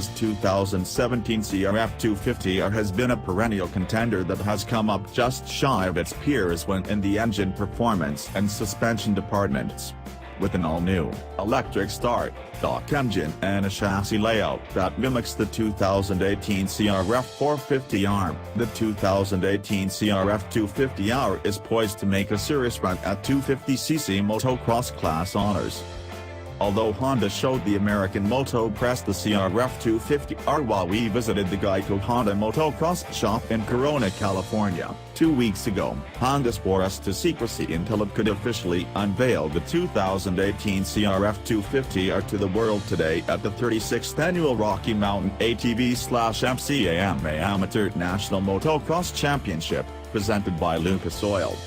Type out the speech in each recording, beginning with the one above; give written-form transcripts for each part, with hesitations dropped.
Honda's 2017 CRF250R has been a perennial contender that has come up just shy of its peers when in the engine performance and suspension departments. With an all-new, electric start-stock engine and a chassis layout that mimics the 2018 CRF450R, the 2018 CRF250R is poised to make a serious run at 250cc motocross class honors. Although Honda showed the American moto press the CRF250R while we visited the Geico Honda motocross shop in Corona, California, 2 weeks ago, Honda swore us to secrecy until it could officially unveil the 2018 CRF250R to the world today at the 36th Annual Rocky Mountain ATV/MCAMA Amateur National Motocross Championship, presented by Lucas Oil.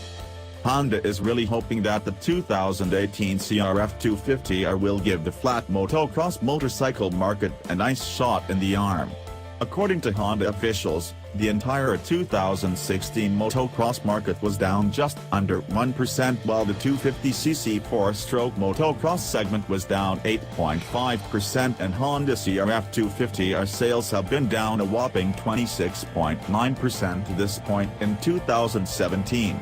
Honda is really hoping that the 2018 CRF250R will give the flat motocross motorcycle market a nice shot in the arm. According to Honda officials, the entire 2016 motocross market was down just under 1%, while the 250cc four-stroke motocross segment was down 8.5%, and Honda CRF250R sales have been down a whopping 26.9% to this point in 2017.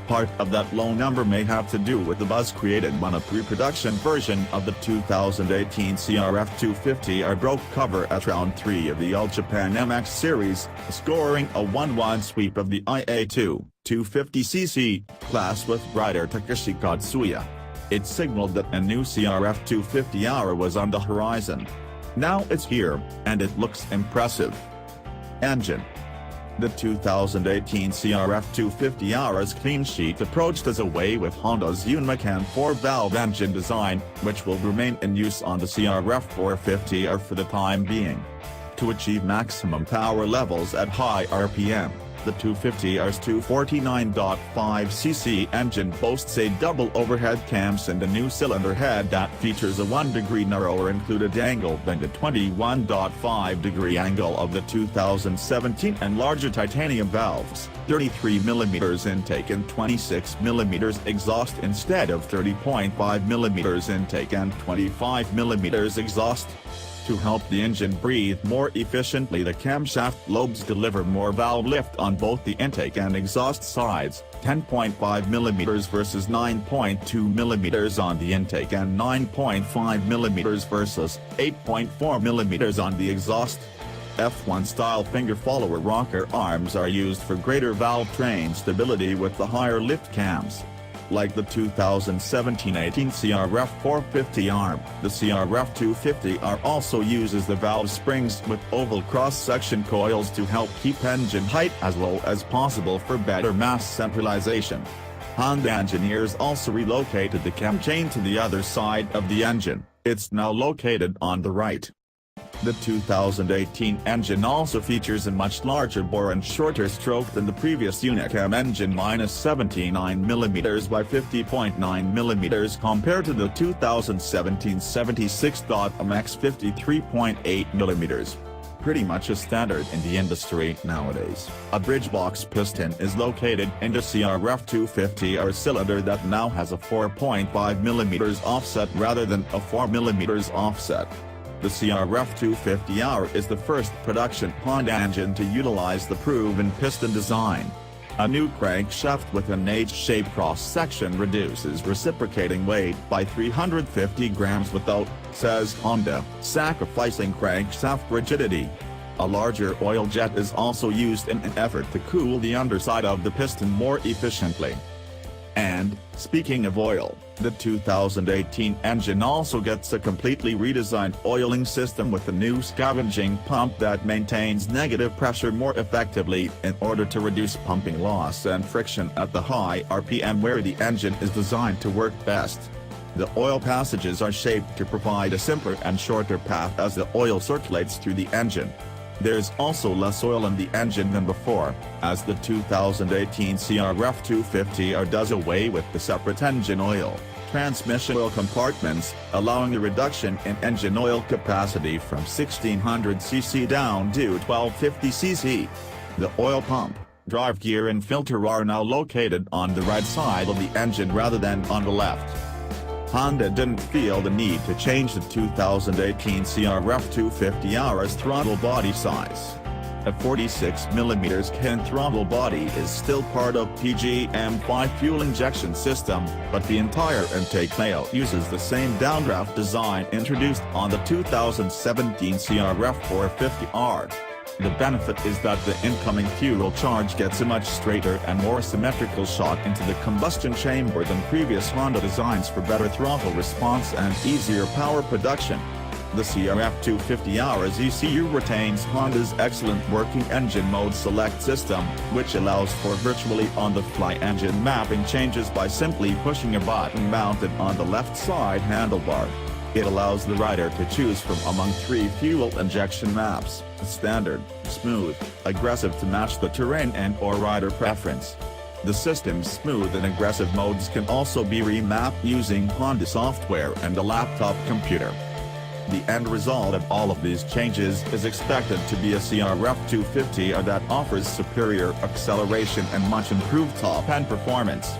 Part of that low number may have to do with the buzz created when a pre-production version of the 2018 CRF250R broke cover at round 3 of the All Japan MX Series, scoring a 1-1 sweep of the IA2 250cc class with rider Takeshi Katsuya. It signaled that a new CRF250R was on the horizon. Now it's here, and it looks impressive. Engine. The 2018 CRF250R's clean sheet approach does away with Honda's Unimacan 4-valve engine design, which will remain in use on the CRF450R for the time being. To achieve maximum power levels at high RPM, the 250R's 249.5cc engine boasts a double overhead cams and a new cylinder head that features a 1-degree narrower included angle than the 21.5-degree angle of the 2017 and larger titanium valves, 33mm intake and 26mm exhaust instead of 30.5mm intake and 25mm exhaust. To help the engine breathe more efficiently, the camshaft lobes deliver more valve lift on both the intake and exhaust sides, 10.5mm versus 9.2mm on the intake and 9.5mm versus 8.4mm on the exhaust. F1-style finger-follower rocker arms are used for greater valve train stability with the higher lift cams. Like the 2017-18 CRF450R, the CRF250R also uses the valve springs with oval cross-section coils to help keep engine height as low as possible for better mass centralization. Honda engineers also relocated the cam chain to the other side of the engine. It's now located on the right. The 2018 engine also features a much larger bore and shorter stroke than the previous Unicam engine, -79mm by 50.9mm compared to the 2017 76.MX 53.8mm. Pretty much a standard in the industry nowadays. A bridge box piston is located in the CRF250R cylinder that now has a 4.5mm offset rather than a 4mm offset. The CRF250R is the first production Honda engine to utilize the proven piston design. A new crankshaft with an H-shaped cross-section reduces reciprocating weight by 350 grams without, says Honda, sacrificing crankshaft rigidity. A larger oil jet is also used in an effort to cool the underside of the piston more efficiently. And, speaking of oil, the 2018 engine also gets a completely redesigned oiling system with a new scavenging pump that maintains negative pressure more effectively in order to reduce pumping loss and friction at the high RPM where the engine is designed to work best. The oil passages are shaped to provide a simpler and shorter path as the oil circulates through the engine. There's also less oil in the engine than before, as the 2018 CRF250R does away with the separate engine oil, transmission oil compartments, allowing a reduction in engine oil capacity from 1600cc down to 1250cc. The oil pump, drive gear and filter are now located on the right side of the engine rather than on the left. Honda didn't feel the need to change the 2018 CRF250R's throttle body size. A 46mm cam throttle body is still part of PGM5 fuel injection system, but the entire intake layout uses the same downdraft design introduced on the 2017 CRF450R. The benefit is that the incoming fuel charge gets a much straighter and more symmetrical shot into the combustion chamber than previous Honda designs for better throttle response and easier power production. The CRF250R's ECU retains Honda's excellent working engine mode select system, which allows for virtually on-the-fly engine mapping changes by simply pushing a button mounted on the left side handlebar. It allows the rider to choose from among 3 fuel injection maps: standard, smooth, aggressive to match the terrain and/or rider preference. The system's smooth and aggressive modes can also be remapped using Honda software and a laptop computer. The end result of all of these changes is expected to be a CRF250R that offers superior acceleration and much improved top-end performance.